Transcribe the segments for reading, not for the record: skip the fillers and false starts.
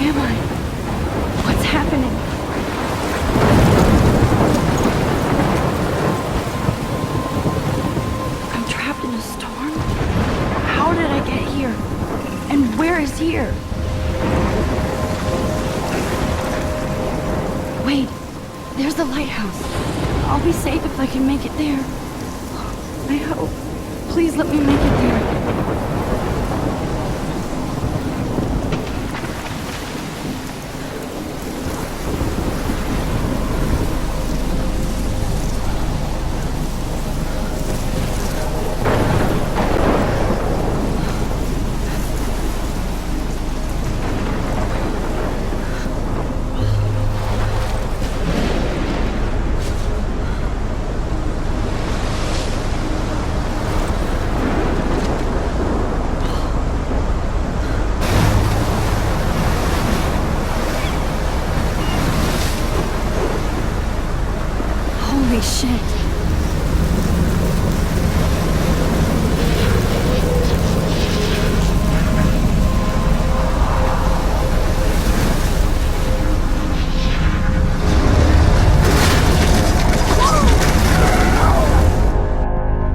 am I? What's happening? I'm trapped in a storm? How did I get here? And where is here? Wait, there's the lighthouse. I'll be safe if I can make it there. I hope. Please let me make it there. Holy shit.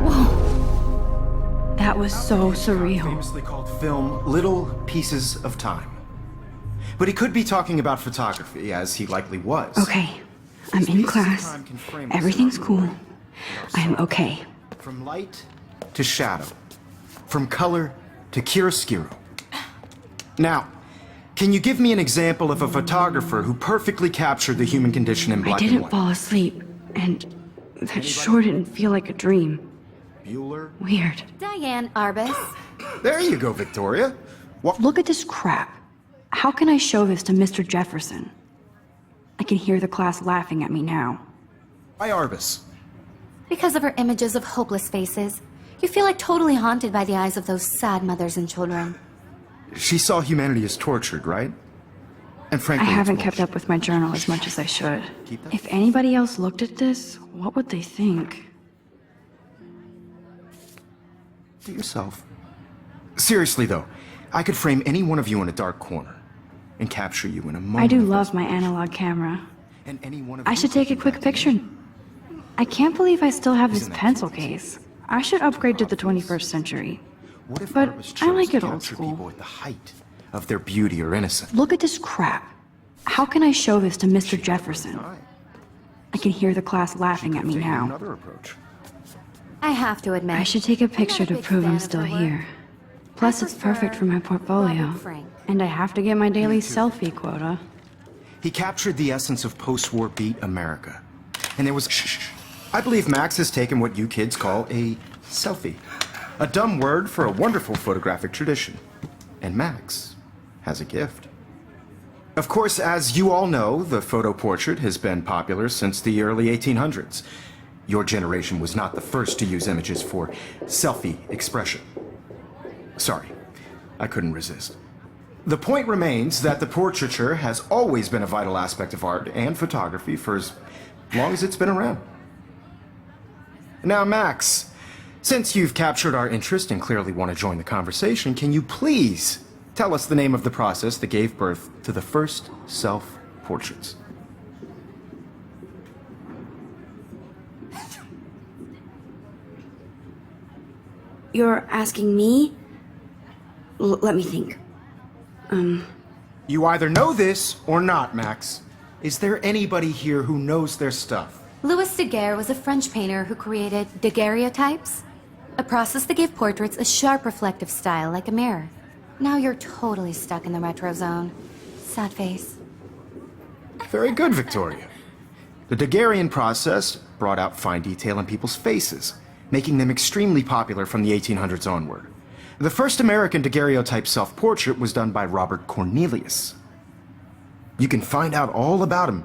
Whoa. That was so surreal. Famously called film Little Pieces of Time. But he could be talking about photography, as he likely was. Okay. I'm in class. Everything's cool. I am okay. From light to shadow. From color to chiaroscuro. Now, can you give me an example of a photographer who perfectly captured the human condition in black and I didn't white? fall asleep, and that sure didn't feel like a dream. Bueller? Weird. Diane Arbus. There you go, Victoria. Look at this crap. How can I show this to Mr. Jefferson? I can hear the class laughing at me now. Why Arbus? Because of her images of hopeless faces, you feel like totally haunted by the eyes of those sad mothers and children. She saw humanity as tortured, right? And frankly, I haven't it's kept up with my journal as much as I should. Keep that? If anybody else looked at this, what would they think? To yourself. Seriously, though, I could frame any one of you in a dark corner and capture you in a moment. I do of love my analog camera. and any one of I you should take a could quick do that. picture. I can't believe I still have this Isn't that pencil curious? case. I should upgrade to the 21st century. What if But Arbus I chose like to it old capture school. people at the height of their beauty or innocence? Look at this crap. How can I show this to Mr. Jefferson? I can hear the class laughing at me Taking now. Another approach. I have to admit, I should take a picture not a to big prove fan I'm of still her work. here. Plus, it's perfect for my portfolio. Robert Frank. And I have to get my daily Me too. selfie quota. He captured the essence of post-war beat America. And there was... I believe Max has taken what you kids call a selfie. A dumb word for a wonderful photographic tradition. And Max has a gift. Of course, as you all know, the photo portrait has been popular since the early 1800s. Your generation was not the first to use images for selfie expression. Sorry, I couldn't resist. The point remains that the portraiture has always been a vital aspect of art and photography for as long as it's been around. Now, Max, since you've captured our interest and clearly want to join the conversation, can you please tell us the name of the process that gave birth to the first self-portraits? You're asking me? Let me think. You either know this or not, Max. Is there anybody here who knows their stuff? Louis Daguerre was a French painter who created daguerreotypes, a process that gave portraits a sharp reflective style like a mirror. Now you're totally stuck in the retro zone. Sad face. Very good, Victoria. The Daguerrean process brought out fine detail in people's faces, making them extremely popular from the 1800s onward. The first American daguerreotype self-portrait was done by Robert Cornelius. You can find out all about him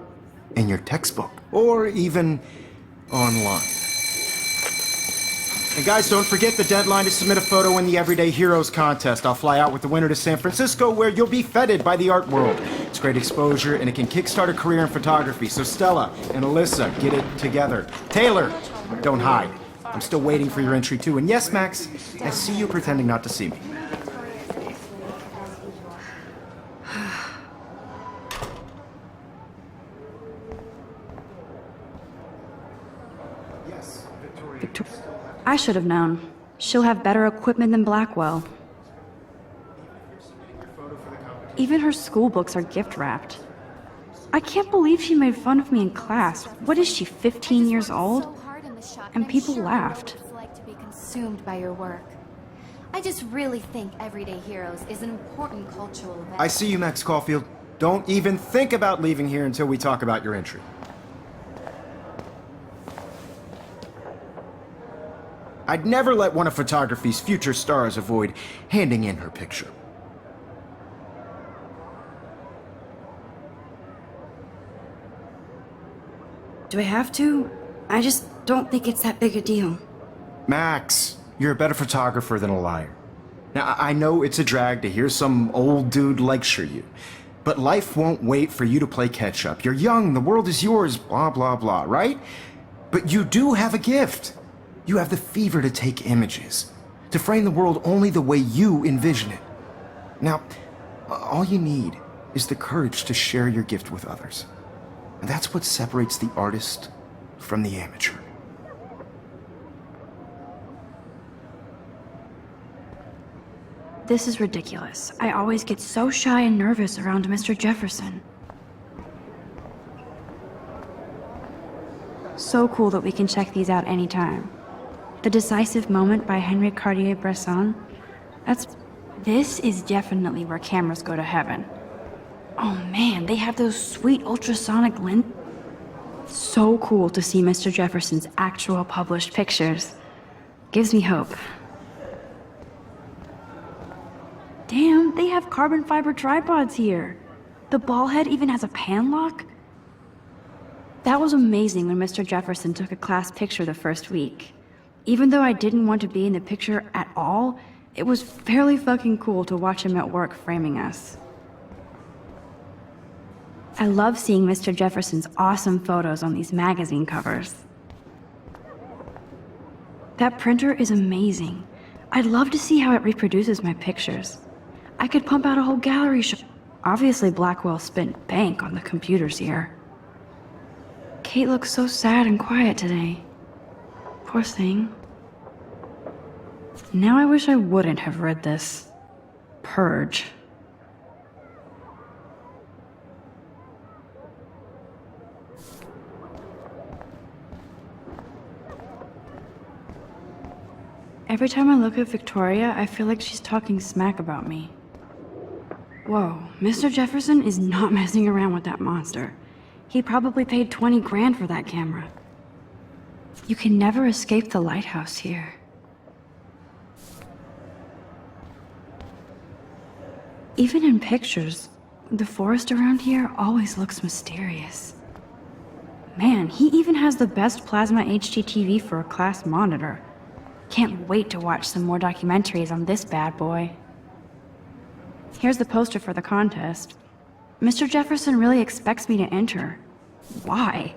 in your textbook, or even online. And guys, don't forget the deadline to submit a photo in the Everyday Heroes contest. I'll fly out with the winner to San Francisco, where you'll be feted by the art world. It's great exposure, and it can kickstart a career in photography. So Stella and Alyssa, get it together. Taylor, don't hide. I'm still waiting for your entry too. And yes, Max, I see you pretending not to see me. I should have known. She'll have better equipment than Blackwell. Even her school books are gift-wrapped. I can't believe she made fun of me in class. What is she, 15 years old? And people laughed. It's like to be consumed by your work. I just really think Everyday Heroes is an important cultural event. I see you, Max Caulfield. Don't even think about leaving here until we talk about your entry. I'd never let one of photography's future stars avoid handing in her picture. Do I have to? I just don't think it's that big a deal. Max, you're a better photographer than a liar. Now, I know it's a drag to hear some old dude lecture you, but life won't wait for you to play catch-up. You're young, the world is yours, blah, blah, blah, right? But you do have a gift. You have the fever to take images, to frame the world only the way you envision it. Now, all you need is the courage to share your gift with others. And that's what separates the artist from the amateur. This is ridiculous. I always get so shy and nervous around Mr. Jefferson. So cool that we can check these out anytime. The Decisive Moment by Henry Cartier-Bresson. This is definitely where cameras go to heaven. Oh man, they have those sweet ultrasonic lens. So cool to see Mr. Jefferson's actual published pictures. Gives me hope. Damn, they have carbon fiber tripods here. The ball head even has a pan lock. That was amazing when Mr. Jefferson took a class picture the first week. Even though I didn't want to be in the picture at all, it was fairly fucking cool to watch him at work framing us. I love seeing Mr. Jefferson's awesome photos on these magazine covers. That printer is amazing. I'd love to see how it reproduces my pictures. I could pump out a whole gallery show. Obviously, Blackwell spent bank on the computers here. Kate looks so sad and quiet today. Poor thing. Now I wish I wouldn't have read this. Purge. Every time I look at Victoria, I feel like she's talking smack about me. Whoa, Mr. Jefferson is not messing around with that monster. He probably paid 20 grand for that camera. You can never escape the lighthouse here. Even in pictures, the forest around here always looks mysterious. Man, he even has the best plasma HDTV for a class monitor. Can't wait to watch some more documentaries on this bad boy. Here's the poster for the contest. Mr. Jefferson really expects me to enter. Why?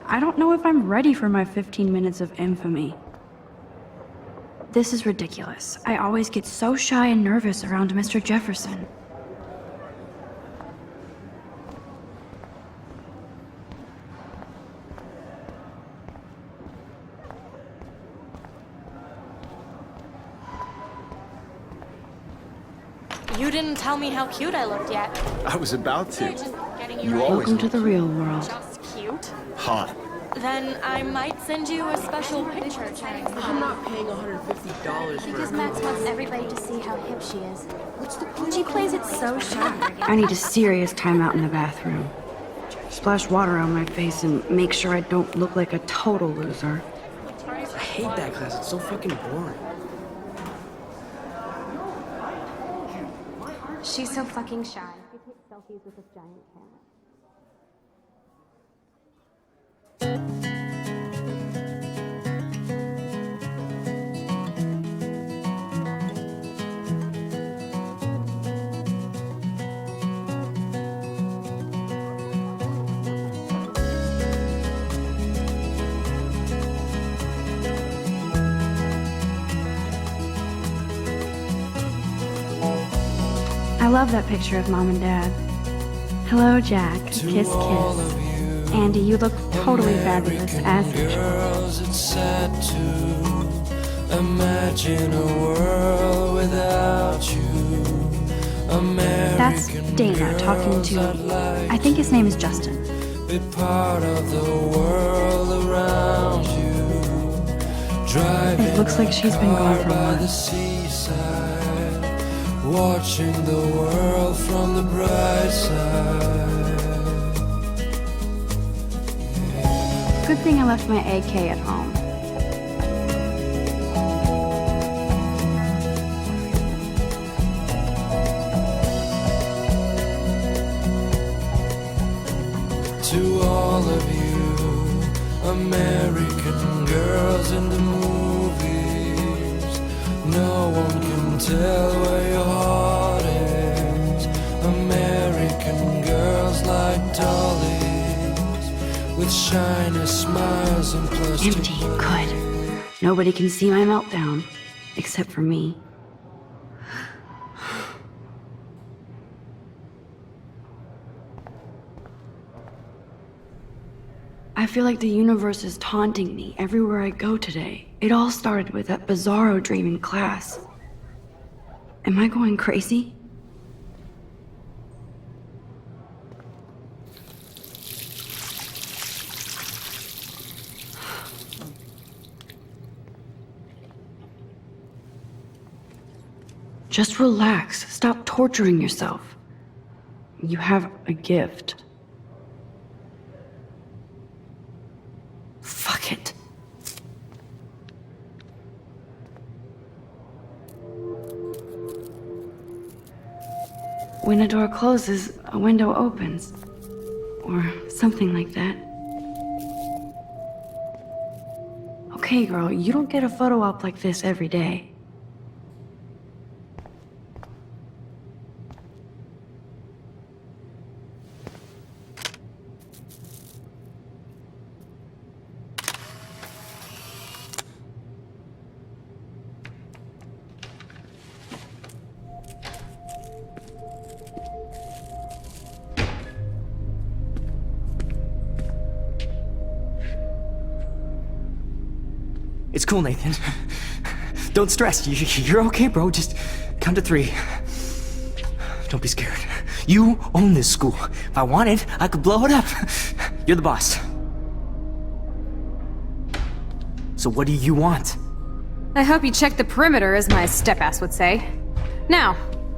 I don't know if I'm ready for my 15 minutes of infamy. This is ridiculous. I always get so shy and nervous around Mr. Jefferson. You didn't tell me how cute I looked yet. I was about to. Just getting you You ready. always Welcome to the real world. Just cute. hot. Then I might send you a special picture. I'm not paying $150 for Because Max wants everybody to see how hip she is. She plays it so shy. I need a serious timeout in the bathroom. Splash water on my face and make sure I don't look like a total loser. I hate that class. It's so fucking boring. She's so fucking shy. She takes selfies with this giant camera. I love that picture of Mom and Dad. Hello, Jack. Kiss, kiss. Andy, you look totally fabulous as usual. Girls, it's sad to Imagine a world without you. That's Dana talking to, I think his name is Justin. Be part of the world around you. Driving It looks like she's been gone for a by while. the seaside, watching the world from the bright side. Good thing I left my AK at home. To all of you American girls in the movies, no one can tell where your heart is. American girls like dollies with shiny smiles and plastic Empty. Good. Nobody can see my meltdown. Except for me. I feel like the universe is taunting me everywhere I go today. It all started with that bizarro dream in class. Am I going crazy? Just relax. Stop torturing yourself. You have a gift. Fuck it. When a door closes, a window opens. Or something like that. Okay, girl, you don't get a photo op like this every day. It's cool, Nathan. Don't stress. You're okay, bro. Just count to 3. Don't be scared. You own this school. If I wanted, I could blow it up. You're the boss. So what do you want? I hope you checked the perimeter, as my step-ass would say. Now,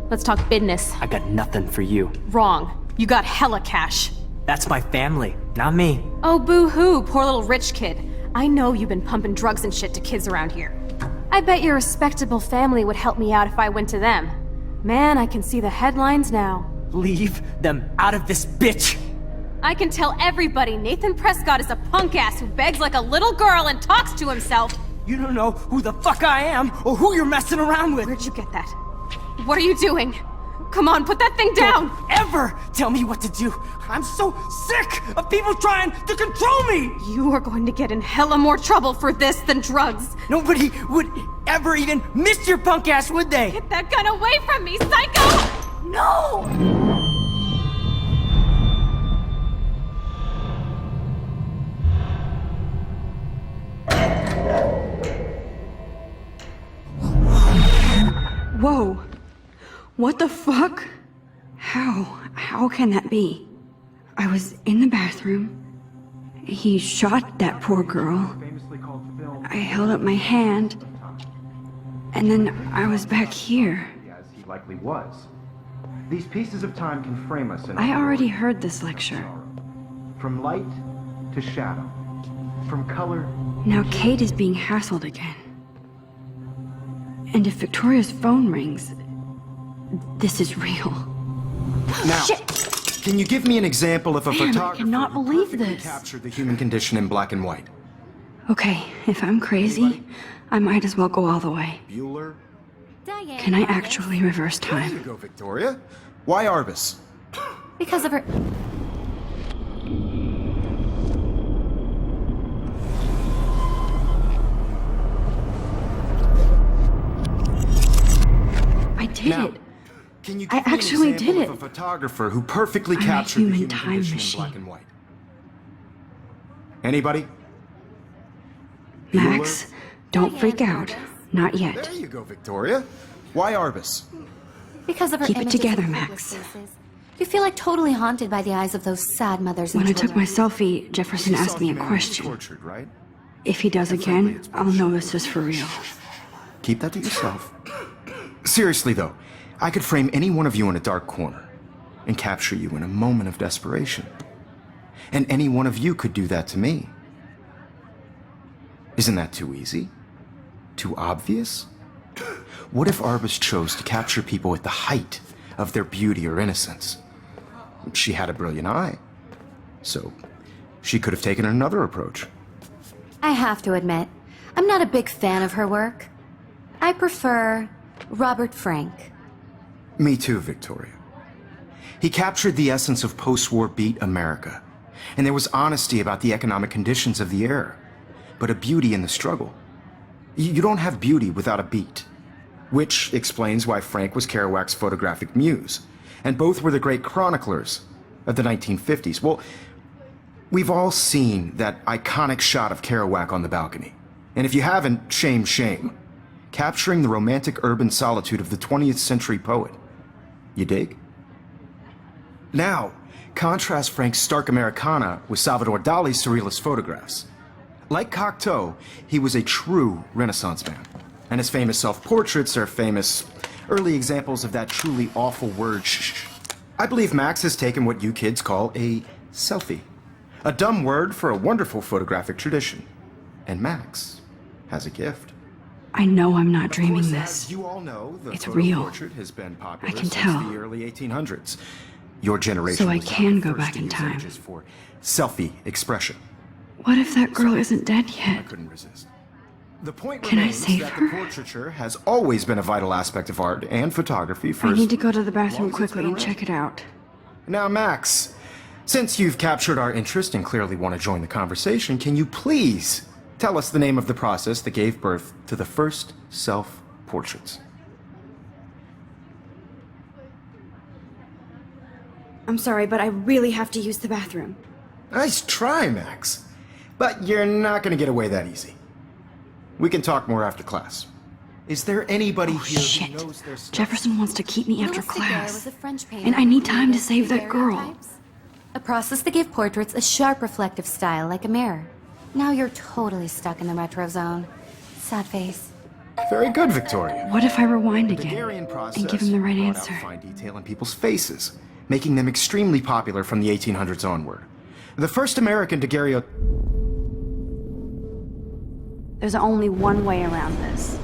let's talk business. I got nothing for you. Wrong. You got hella cash. That's my family, not me. Oh, boo-hoo, poor little rich kid. I know you've been pumping drugs and shit to kids around here. I bet your respectable family would help me out if I went to them. Man, I can see the headlines now. Leave them out of this bitch! I can tell everybody Nathan Prescott is a punk ass who begs like a little girl and talks to himself. You don't know who the fuck I am or who you're messing around with. Where'd you get that? What are you doing? Come on, put that thing down! Don't ever tell me what to do. I'm so sick of people trying to control me. You are going to get in hella more trouble for this than drugs. Nobody would ever even miss your punk ass, would they? Get that gun away from me, psycho! No! Whoa. What the fuck? How can that be? I was in the bathroom. He shot that poor girl. I held up my hand. And then I was back here. As he likely was. These pieces of time can frame us in I our already glory. heard this lecture. From light to shadow. From color. Now Kate is being hassled again. And if Victoria's phone rings, this is real. Now, Shit! can you give me an example of a Man, I photographer cannot who believe perfectly this. captured the human condition in black and white? Okay, if I'm crazy, I might as well go all the way. Bueller? Diane. Can I Arbus. actually reverse There you time? go, Victoria. Why Arbus? Because of her. I did Now, it. can you I give me actually an example did of it. a photographer who perfectly I'm a captured the human human time condition machine. in black and white? Anybody? Max, don't freak out. Not yet. There you go, Victoria. Why Arbus? Because of her Keep it images together, of Max. hopeless faces. You feel like totally haunted by the eyes of those sad mothers and When I took children. my selfie, Jefferson asked me a question. Tortured, right? If he does again, I'll know this is for real. Keep that to yourself. Seriously, though, I could frame any one of you in a dark corner and capture you in a moment of desperation. And any one of you could do that to me. Isn't that too easy? Too obvious? What if Arbus chose to capture people at the height of their beauty or innocence? She had a brilliant eye, so she could have taken another approach. I have to admit, I'm not a big fan of her work. I prefer Robert Frank. Me too, Victoria. He captured the essence of post-war beat America, and there was honesty about the economic conditions of the era, but a beauty in the struggle. You don't have beauty without a beat, which explains why Frank was Kerouac's photographic muse, and both were the great chroniclers of the 1950s. Well, we've all seen that iconic shot of Kerouac on the balcony, and if you haven't, shame, shame. Capturing the romantic urban solitude of the 20th century poet. You dig? Now, contrast Frank's stark Americana with Salvador Dali's surrealist photographs. Like Cocteau, he was a true Renaissance man, and his famous self-portraits are famous early examples of that truly awful word shh. I believe Max has taken what you kids call a selfie, a dumb word for a wonderful photographic tradition. And Max has a gift. I know I'm not Of dreaming course, this. as you all know, the It's photo real. portrait has been popular I can since tell. the early 1800s. Your generation So I was not can the go first back to in use time. images for selfie expression. What if that girl isn't dead I yet? couldn't resist. The point Can I remains save that her? the portraiture has always been a vital aspect of art and photography for I as need to go to the bathroom long as it's quickly been and check it out. Now, Max, since you've captured our interest and clearly want to join the conversation, can you please tell us the name of the process that gave birth to the first self-portraits? I'm sorry, but I really have to use the bathroom. Nice try, Max. But you're not going to get away that easy. We can talk more after class. Is there anybody here Shit. who knows their stuff? Jefferson wants to keep me after Louis Daguerre class. was a French painter And I need who time to created save that girl. daguerreotypes, a process that gave portraits a sharp reflective style like a mirror. Now you're totally stuck in the retro zone. Sad face. Very good, Victoria. What if I rewind The again Daguerrean process and give him the right brought out answer? fine detail in people's faces, making them extremely popular from the 1800s onward. The first American daguerreotype. There's only one way around this.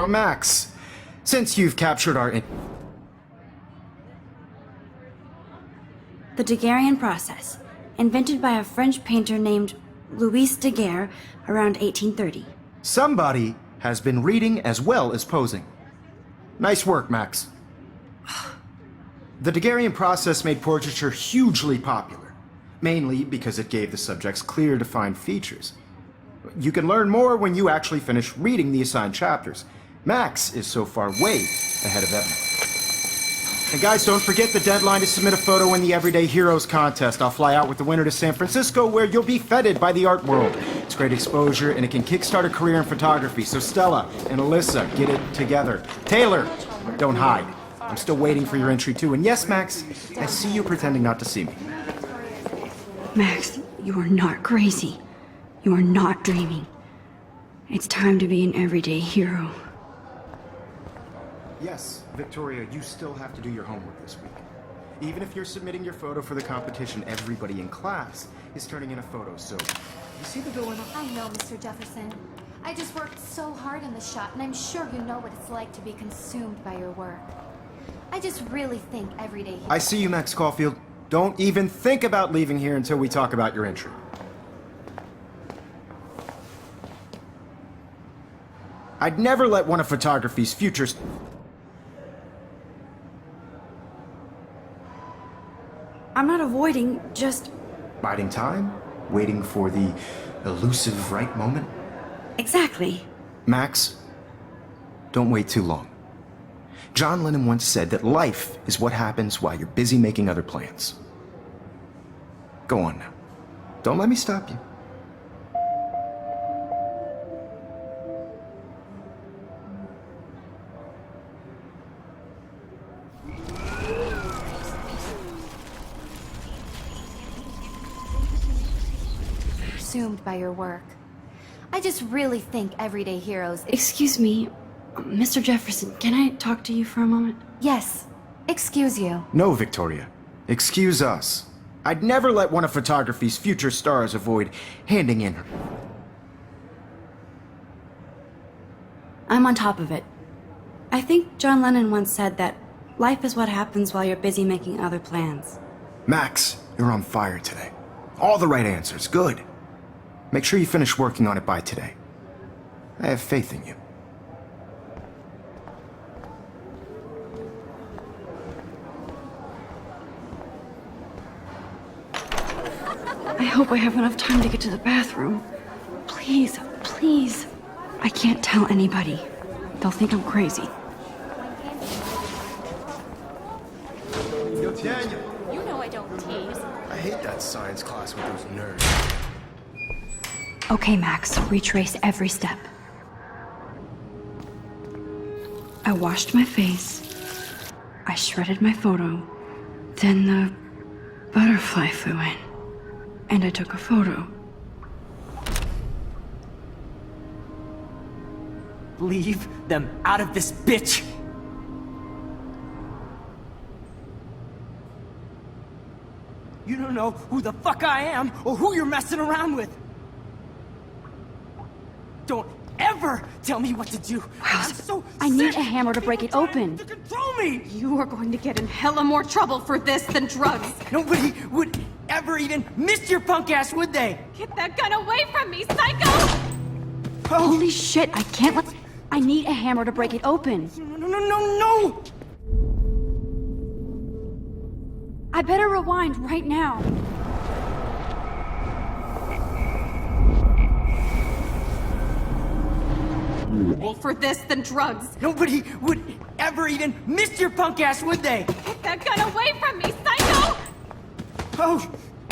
Max, since you've captured our... The Daguerrean process, invented by a French painter named Louis Daguerre around 1830. Somebody has been reading as well as posing. Nice work, Max. The Daguerrean process made portraiture hugely popular, mainly because it gave the subjects clear, defined features. You can learn more when you actually finish reading the assigned chapters. Max is so far way ahead of Evan. And guys, don't forget the deadline to submit a photo in the Everyday Heroes contest. I'll fly out with the winner to San Francisco, where you'll be feted by the art world. It's great exposure, and it can kickstart a career in photography. So Stella and Alyssa, get it together. Taylor, don't hide. I'm still waiting for your entry too. And yes, Max, I see you pretending not to see me. Max, you are not crazy. You are not dreaming. It's time to be an everyday hero. Yes, Victoria, you still have to do your homework this week. Even if you're submitting your photo for the competition, everybody in class is turning in a photo, so you see the dilemma? I know, Mr. Jefferson. I just worked so hard on the shot, and I'm sure you know what it's like to be consumed by your work. I just really think every day... I see you, Max Caulfield. Don't even think about leaving here until we talk about your entry. I'd never let one of photography's futures... I'm not avoiding, just... Biding time? Waiting for the elusive right moment? Exactly. Max, don't wait too long. John Lennon once said that life is what happens while you're busy making other plans. Go on now. Don't let me stop you. Consumed by your work. I just really think everyday heroes. Excuse me, Mr. Jefferson, can I talk to you for a moment? Yes. Excuse you. No, Victoria. Excuse us. I'd never let one of photography's future stars avoid handing in her. I'm on top of it. I think John Lennon once said that life is what happens while you're busy making other plans. Max, you're on fire today. All the right answers. Good. Make sure you finish working on it by today. I have faith in you. I hope I have enough time to get to the bathroom. Please, please. I can't tell anybody. They'll think I'm crazy. Daniel, You know I don't tease. I hate that science class with those nerds. Okay, Max, retrace every step. I washed my face. I shredded my photo. Then the butterfly flew in. And I took a photo. Leave them out of this bitch! You don't know who the fuck I am or who you're messing around with! Don't ever tell me what to do! I'm so I need sick a hammer to of break people it trying open. to control me! You are going to get in hella more trouble for this than drugs. Nobody would ever even miss your punk ass, would they? Get that gun away from me, psycho! Holy shit, I can't let... I need a hammer to break it open. No! I better rewind right now. For this than drugs. Nobody would ever even miss your punk ass, would they? Get that gun away from me, psycho! Oh,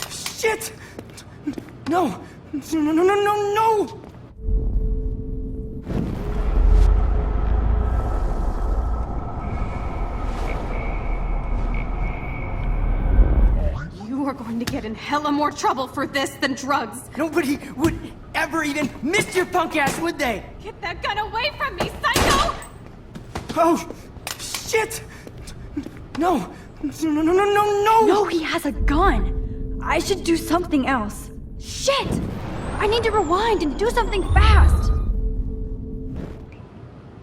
shit! No! No! You are going to get in hella more trouble for this than drugs. Nobody would ever even miss your punk ass, would they? Get that gun away from me, psycho! Oh, shit! No! No! No, he has a gun. I should do something else. Shit! I need to rewind and do something fast.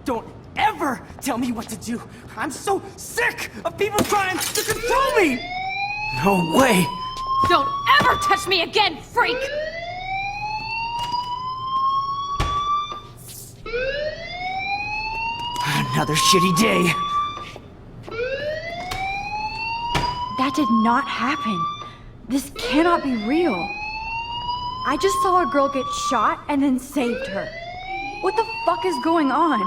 Don't ever tell me what to do! I'm so sick of people trying to control me! No way! Don't ever touch me again, freak! Another shitty day. That did not happen. This cannot be real. I just saw a girl get shot and then saved her. What the fuck is going on?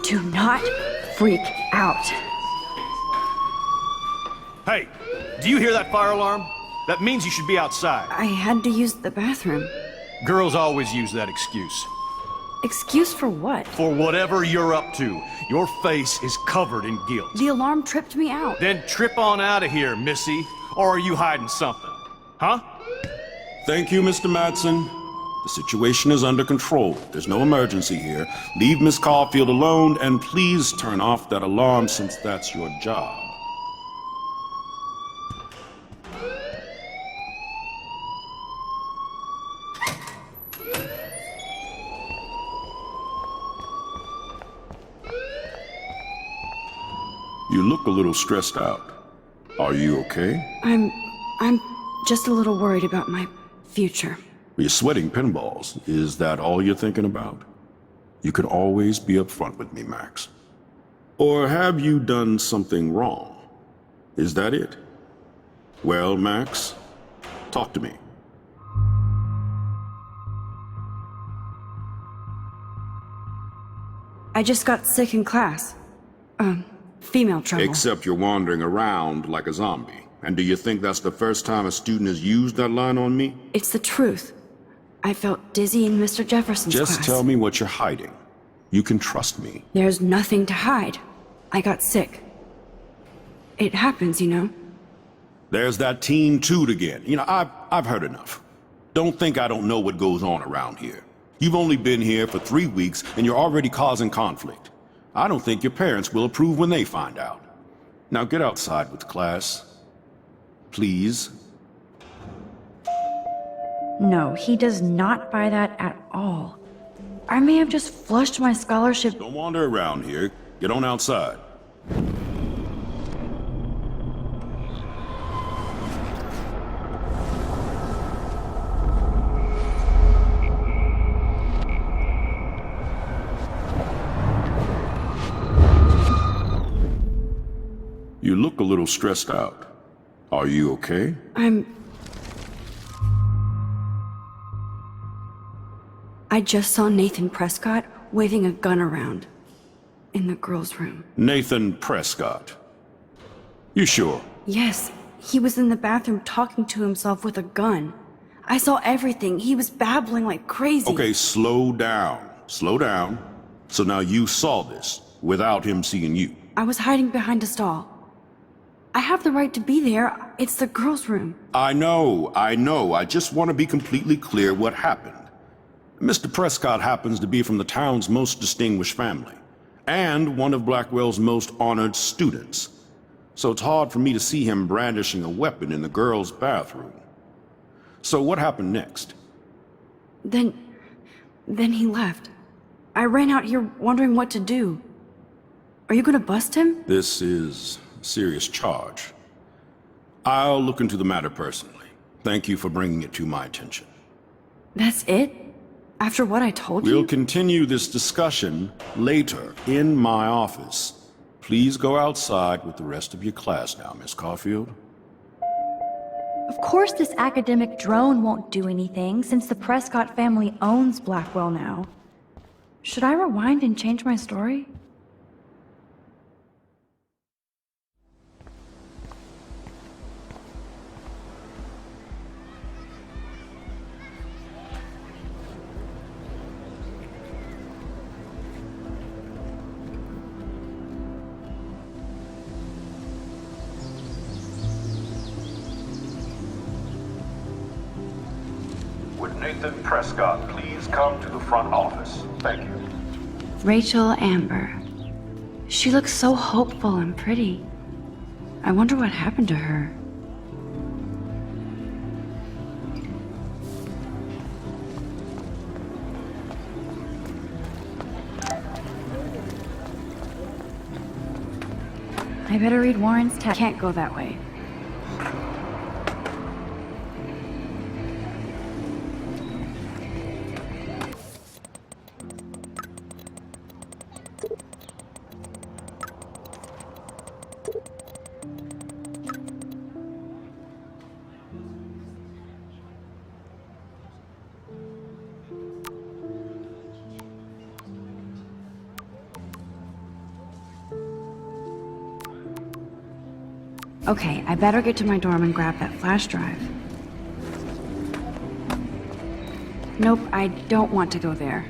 Do not freak out. Hey, do you hear that fire alarm? That means you should be outside. I had to use the bathroom. Girls always use that excuse. Excuse for what? For whatever you're up to, your face is covered in guilt. The alarm tripped me out. Then trip on out of here, Missy. Or are you hiding something? Huh? Thank you, Mr. Madsen. The situation is under control. There's no emergency here. Leave Miss Caulfield alone, and please turn off that alarm since that's your job. You look a little stressed out. Are you okay? I'm just a little worried about my future. You're sweating pinballs. Is that all you're thinking about? You can always be upfront with me, Max. Or have you done something wrong? Is that it? Well, Max, talk to me. I just got sick in class. Female trouble. Except you're wandering around like a zombie. And do you think that's the first time a student has used that line on me? It's the truth. I felt dizzy in Mr. Jefferson's class. Just tell me what you're hiding. You can trust me. There's nothing to hide. I got sick. It happens, you know. There's that teen toot again. You know, I've heard enough. Don't think I don't know what goes on around here. You've only been here for 3 weeks and you're already causing conflict. I don't think your parents will approve when they find out. Now get outside with class. Please. No, he does not buy that at all. I may have just flushed my scholarship. Don't wander around here. Get on outside. You look a little stressed out. Are you okay? I just saw Nathan Prescott waving a gun around in the girls' room. Nathan Prescott. You sure? Yes, he was in the bathroom talking to himself with a gun. I saw everything. He was babbling like crazy. Okay, slow down. Slow down. So now you saw this without him seeing you. I was hiding behind a stall. I have the right to be there. It's the girls' room. I know. I just want to be completely clear what happened. Mr. Prescott happens to be from the town's most distinguished family, and one of Blackwell's most honored students. So it's hard for me to see him brandishing a weapon in the girls' bathroom. So what happened next? Then he left. I ran out here wondering what to do. Are you gonna bust him? This is a serious charge. I'll look into the matter personally. Thank you for bringing it to my attention. That's it? After what I told you? We'll continue this discussion later in my office. Please go outside with the rest of your class now, Miss Caulfield. Of course this academic drone won't do anything, since the Prescott family owns Blackwell now. Should I rewind and change my story? Would Nathan Prescott please come to the front office? Thank you. Rachel Amber. She looks so hopeful and pretty. I wonder what happened to her. I better read Warren's text. Can't go that way. Okay, I better get to my dorm and grab that flash drive. Nope, I don't want to go there.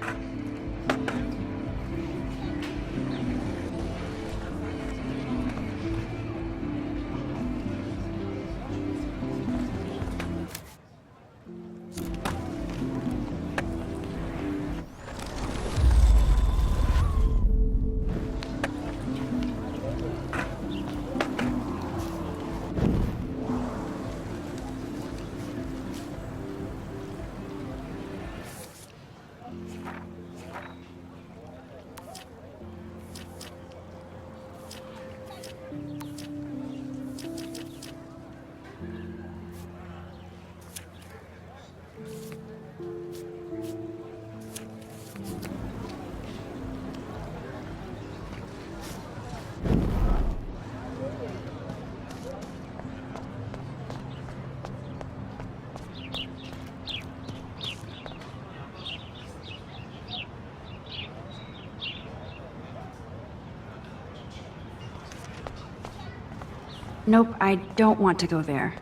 Nope, I don't want to go there.